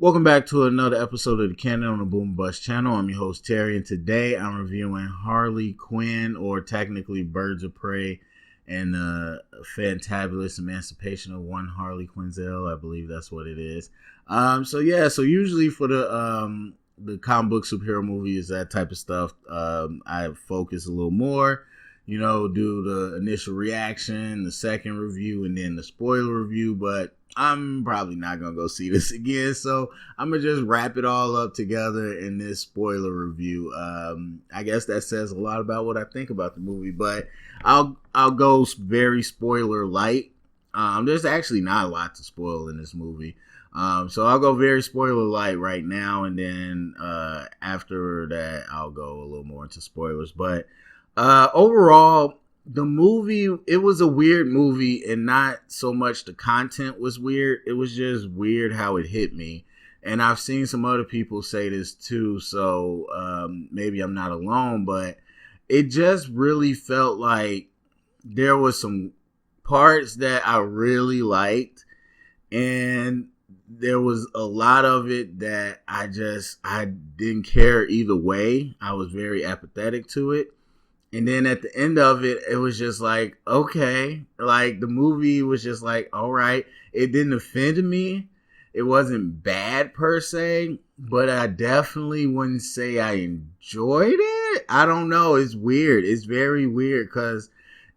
Welcome back to another episode of the Canon on the Boom Bust channel. I'm your host Terry, and today I'm reviewing Harley Quinn, or technically Birds of Prey, and fantabulous emancipation of one Harley Quinzel. I believe that's what it is. So usually for the comic book superhero movies, that type of stuff, I focus a little more. Do the initial reaction, the second review, and then the spoiler review. But I'm probably not going to go see this again. So I'm going to just wrap it all up together in this spoiler review. I guess that says a lot about what I think about the movie. But I'll go very spoiler light. There's actually not a lot to spoil in this movie. So I'll go very spoiler light right now. And then after that, I'll go a little more into spoilers. But overall, the movie, it was a weird movie, and not so much the content was weird. It was just weird how it hit me. And I've seen some other people say this too, so maybe I'm not alone, but it just really felt like there was some parts that I really liked, and there was a lot of it that I didn't care either way. I was very apathetic to it. And then at the end of it, it was just like, okay, like the movie was just like, all right. It didn't offend me. It wasn't bad per se, but I definitely wouldn't say I enjoyed it. I don't know. It's weird. It's very weird because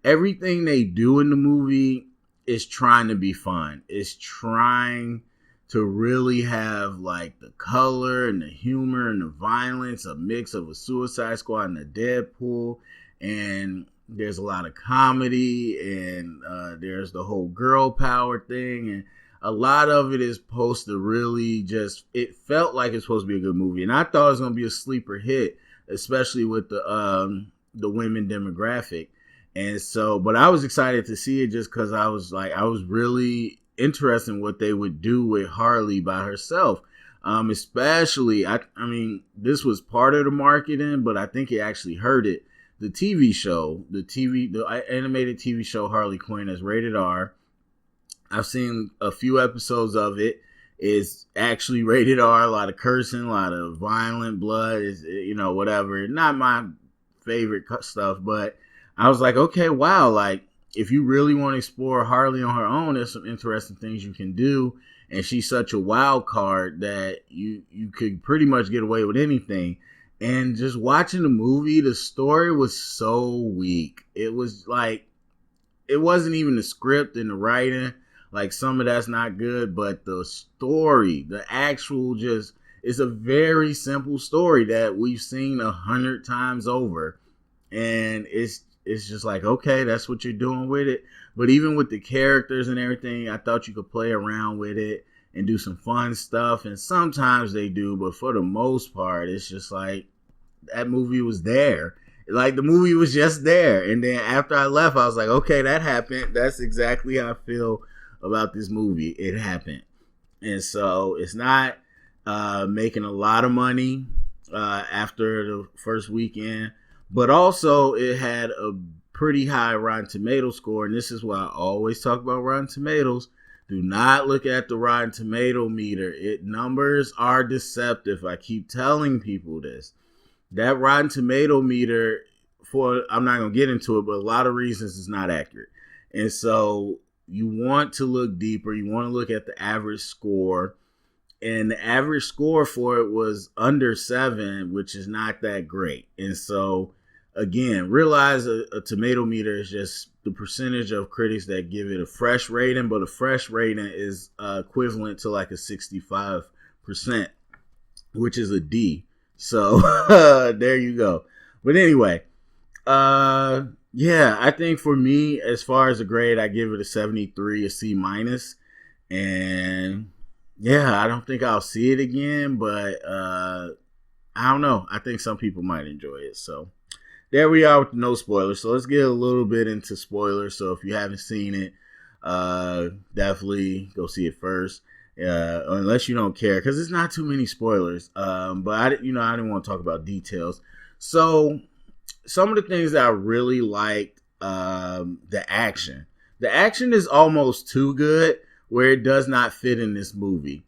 everything they do in the movie is trying to be fun. It's trying to really have like the color and the humor and the violence, a mix of a Suicide Squad and a Deadpool. And there's a lot of comedy, and there's the whole girl power thing, and a lot of it is supposed to really just, it felt like it's supposed to be a good movie, and I thought it was going to be a sleeper hit, especially with the women demographic. And so, but I was excited to see it just because I was really interested in what they would do with Harley by herself. Especially, I mean, this was part of the marketing, but I think it actually hurt it. The TV show, the animated TV show Harley Quinn is rated R. I've seen a few episodes of it. It's actually rated R. A lot of cursing, a lot of violent blood, is whatever. Not my favorite stuff, but I was like, okay, wow. Like, if you really want to explore Harley on her own, there's some interesting things you can do. And she's such a wild card that you could pretty much get away with anything. And just watching the movie, the story was so weak. It was like, it wasn't even the script and the writing. Like, some of that's not good, but the story, the actual it's a very simple story that we've seen 100 times over. And it's just like, okay, that's what you're doing with it. But even with the characters and everything, I thought you could play around with it and do some fun stuff. And sometimes they do, but for the most part, it's just like, that movie was there. Like, the movie was just there. And then after I left, I was like, okay, that happened. That's exactly how I feel about this movie. It happened. And so it's not making a lot of money after the first weekend, but also it had a pretty high Rotten Tomatoes score. And this is why I always talk about Rotten Tomatoes. Do not look at the Rotten Tomato meter. Numbers are deceptive. I keep telling people this. That Rotten Tomato meter, I'm not going to get into it, but a lot of reasons is not accurate. And so you want to look deeper. You want to look at the average score. And the average score for it was under 7, which is not that great. And so, again, realize a tomato meter is just the percentage of critics that give it a fresh rating, but a fresh rating is equivalent to like a 65%, which is a D. So there you go. But anyway, I think for me, as far as a grade, I give it a 73, a C minus. And yeah, I don't think I'll see it again, but I don't know. I think some people might enjoy it. So there we are with no spoilers. So let's get a little bit into spoilers. So if you haven't seen it, definitely go see it first. Unless you don't care, because it's not too many spoilers. But I didn't want to talk about details. So some of the things that I really liked, the action. The action is almost too good where it does not fit in this movie.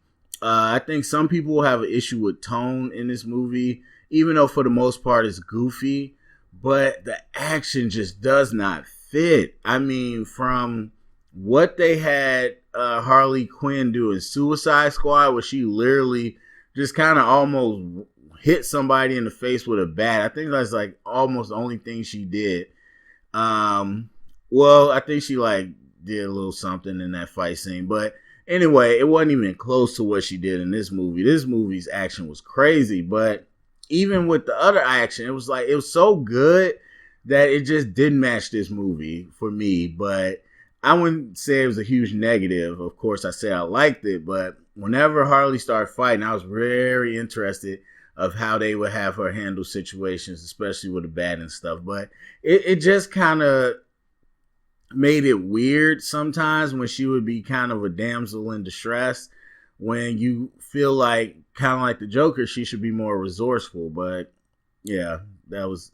I think some people will have an issue with tone in this movie, even though for the most part it's goofy, but the action just does not fit. I mean, from what they had Harley Quinn do in Suicide Squad, where she literally just kind of almost hit somebody in the face with a bat. I think that's like almost the only thing she did. Well, I think she like did a little something in that fight scene, but anyway, it wasn't even close to what she did in this movie. This movie's action was crazy, but even with the other action, it was so good that it just didn't match this movie for me. But I wouldn't say it was a huge negative. Of course, I said I liked it, but whenever Harley started fighting, I was very interested of how they would have her handle situations, especially with the bat and stuff. But it just kind of made it weird sometimes when she would be kind of a damsel in distress, when you feel like, kind of like the Joker, she should be more resourceful. But yeah,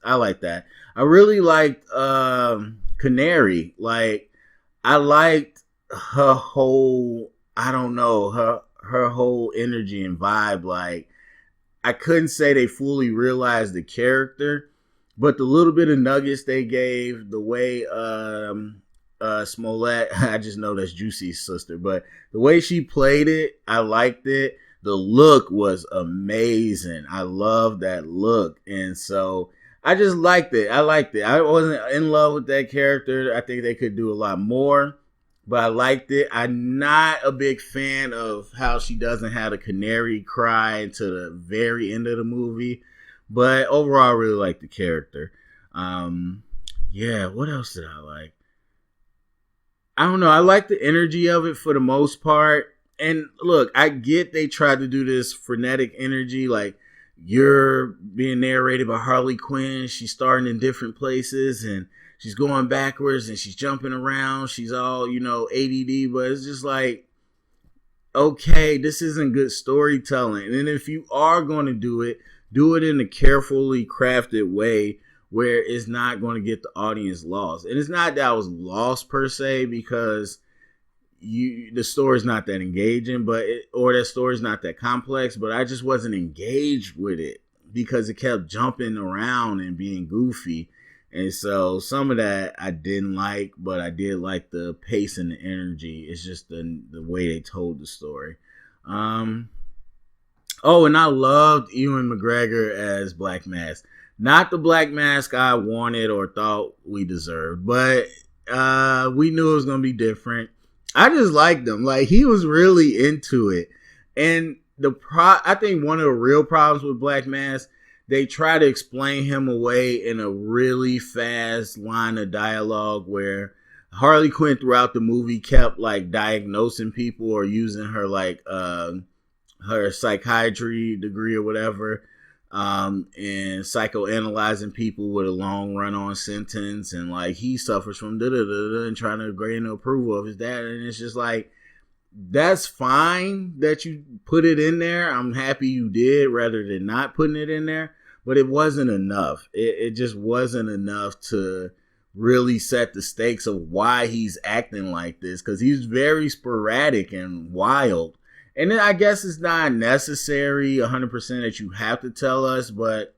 I like that. I really liked Canary. Like, I liked her whole, I don't know, her whole energy and vibe. Like, I couldn't say they fully realized the character, but the little bit of nuggets they gave, the way Smollett, I just know that's Juicy's sister, but the way she played it, I liked it. The look was amazing. I love that look. And so I just liked it. I liked it. I wasn't in love with that character. I think they could do a lot more, but I liked it. I'm not a big fan of how she doesn't have a canary cry until the very end of the movie, but overall I really like the character. Yeah, what else did I like? I don't know. I like the energy of it for the most part. And look, I get they tried to do this frenetic energy, like you're being narrated by Harley Quinn. She's starting in different places and she's going backwards and she's jumping around. She's all, ADD, but it's just like, okay, this isn't good storytelling. And if you are going to do it in a carefully crafted way where it's not going to get the audience lost. And it's not that I was lost per se because the story's not that engaging, or that story's not that complex, but I just wasn't engaged with it because it kept jumping around and being goofy. And so some of that I didn't like, but I did like the pace and the energy. It's just the way they told the story. And I loved Ewan McGregor as Black Mask. Not the Black Mask I wanted or thought we deserved, but we knew it was going to be different. I just liked him. Like, he was really into it. And I think one of the real problems with Black Mask, they try to explain him away in a really fast line of dialogue where Harley Quinn throughout the movie kept like diagnosing people or using her like her psychiatry degree or whatever, and psychoanalyzing people with a long run-on sentence, and like he suffers from da-da-da-da and trying to gain the approval of his dad. And it's just like, that's fine that you put it in there. I'm happy you did rather than not putting it in there, but it wasn't enough. It just wasn't enough to really set the stakes of why he's acting like this, because he's very sporadic and wild. And then I guess it's not necessary 100% that you have to tell us, but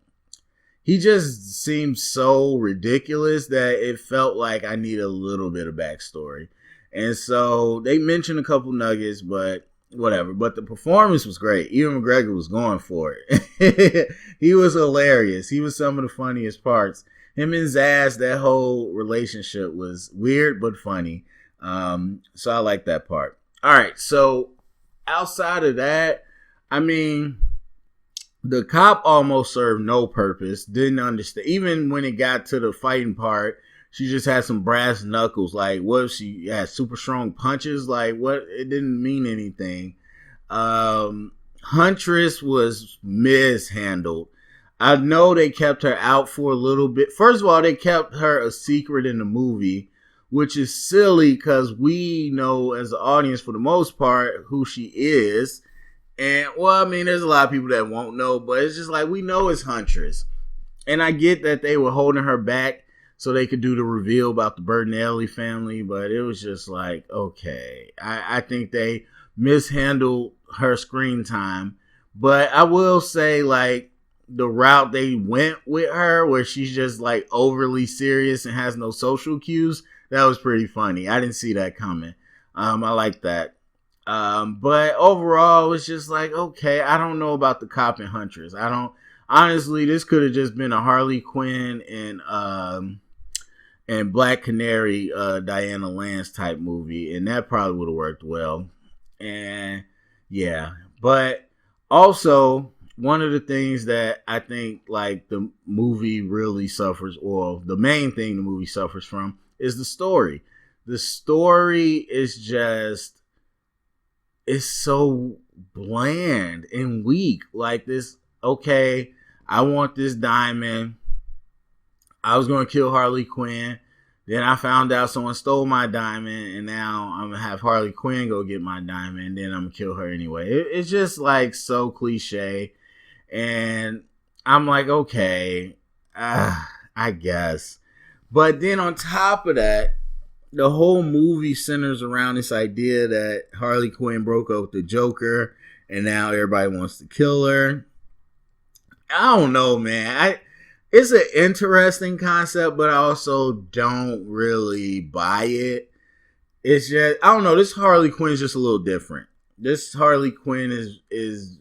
he just seems so ridiculous that it felt like I need a little bit of backstory. And so they mentioned a couple nuggets, but whatever. But the performance was great. Ewan McGregor was going for it. He was hilarious. He was some of the funniest parts. Him and Zaz, that whole relationship was weird but funny. So I like that part. All right, so outside of that, I mean, the cop almost served no purpose. Didn't understand. Even when it got to the fighting part, she just had some brass knuckles. Like, what if she had super strong punches? Like, what? It didn't mean anything. Huntress was mishandled. I know they kept her out for a little bit. First of all, they kept her a secret in the movie, which is silly because we know as an audience for the most part who she is. And, well, I mean, there's a lot of people that won't know, but it's just like, we know it's Huntress. And I get that they were holding her back so they could do the reveal about the Bertinelli family, but it was just like, okay. I think they mishandled her screen time. But I will say, like, the route they went with her, where she's just like overly serious and has no social cues, that was pretty funny. I didn't see that coming. I like that. But overall, it's just like, okay, I don't know about the cop and huntress. I don't, honestly, this could have just been a Harley Quinn and Black Canary, Diana Lance type movie, and that probably would have worked well. And yeah, but also one of the things that I think like the movie really suffers, or the main thing the movie suffers from, is the story. The story is just, it's so bland and weak. Like this, okay, I want this diamond. I was going to kill Harley Quinn. Then I found out someone stole my diamond, and now I'm going to have Harley Quinn go get my diamond, and then I'm going to kill her anyway. It's just like so cliche. And I'm like, okay, I guess. But then on top of that, the whole movie centers around this idea that Harley Quinn broke up with the Joker, and now everybody wants to kill her. I don't know, man. It's an interesting concept, but I also don't really buy it. It's just, I don't know. This Harley Quinn is just a little different. This Harley Quinn is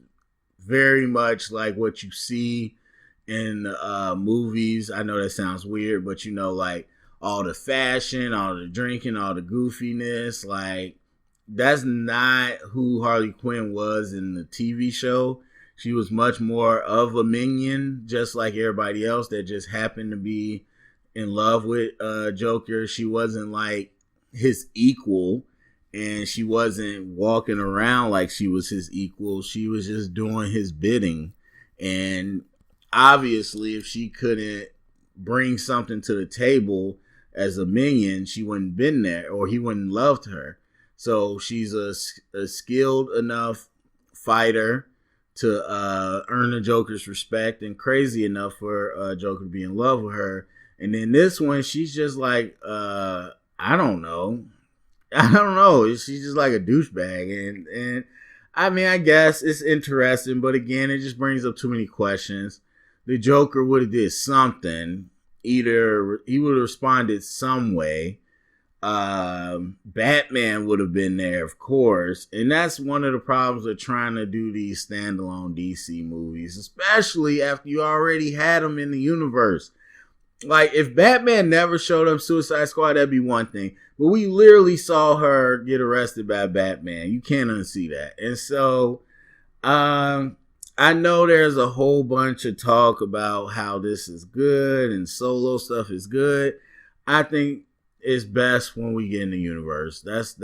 very much like what you see in movies. I know that sounds weird, but you know, like all the fashion, all the drinking, all the goofiness, like that's not who Harley Quinn was in the TV show. She was much more of a minion, just like everybody else that just happened to be in love with Joker. She wasn't like his equal, and she wasn't walking around like she was his equal. She was just doing his bidding. And obviously, if she couldn't bring something to the table as a minion, she wouldn't have been there, or he wouldn't have loved her. So she's a skilled enough fighter to earn the Joker's respect, and crazy enough for Joker to be in love with her. And then this one, she's just like, I don't know. She's just like a douchebag. And I mean, I guess it's interesting, but again, it just brings up too many questions. The Joker would have did something. Either he would have responded some way. Batman would have been there, of course. And that's one of the problems with trying to do these standalone DC movies, especially after you already had them in the universe. Like, if Batman never showed up Suicide Squad, that'd be one thing. But we literally saw her get arrested by Batman. You can't unsee that. And so, I know there's a whole bunch of talk about how this is good and solo stuff is good. I think it's best when we get in the universe. That's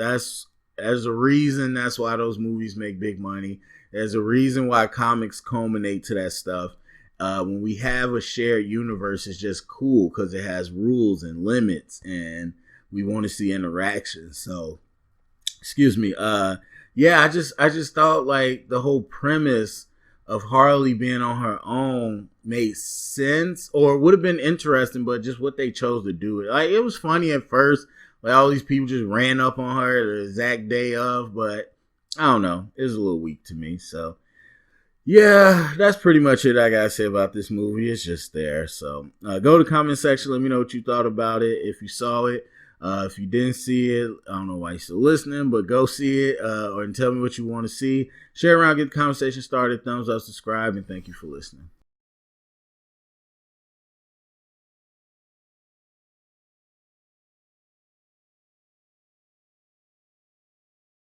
there's a reason. That's why those movies make big money. There's a reason why comics culminate to that stuff. When we have a shared universe, it's just cool because it has rules and limits, and we want to see interaction. So, excuse me. Yeah, I just thought like the whole premise of Harley being on her own made sense, or would have been interesting, but just what they chose to do. Like, it was funny at first, like all these people just ran up on her the exact day of, but I don't know. It was a little weak to me. So, yeah, that's pretty much it I gotta say about this movie. It's just there. So, go to the comment section. Let me know what you thought about it. If you saw it. If you didn't see it, I don't know why you're still listening, but go see it, or tell me what you want to see. Share around, get the conversation started, thumbs up, subscribe, and thank you for listening.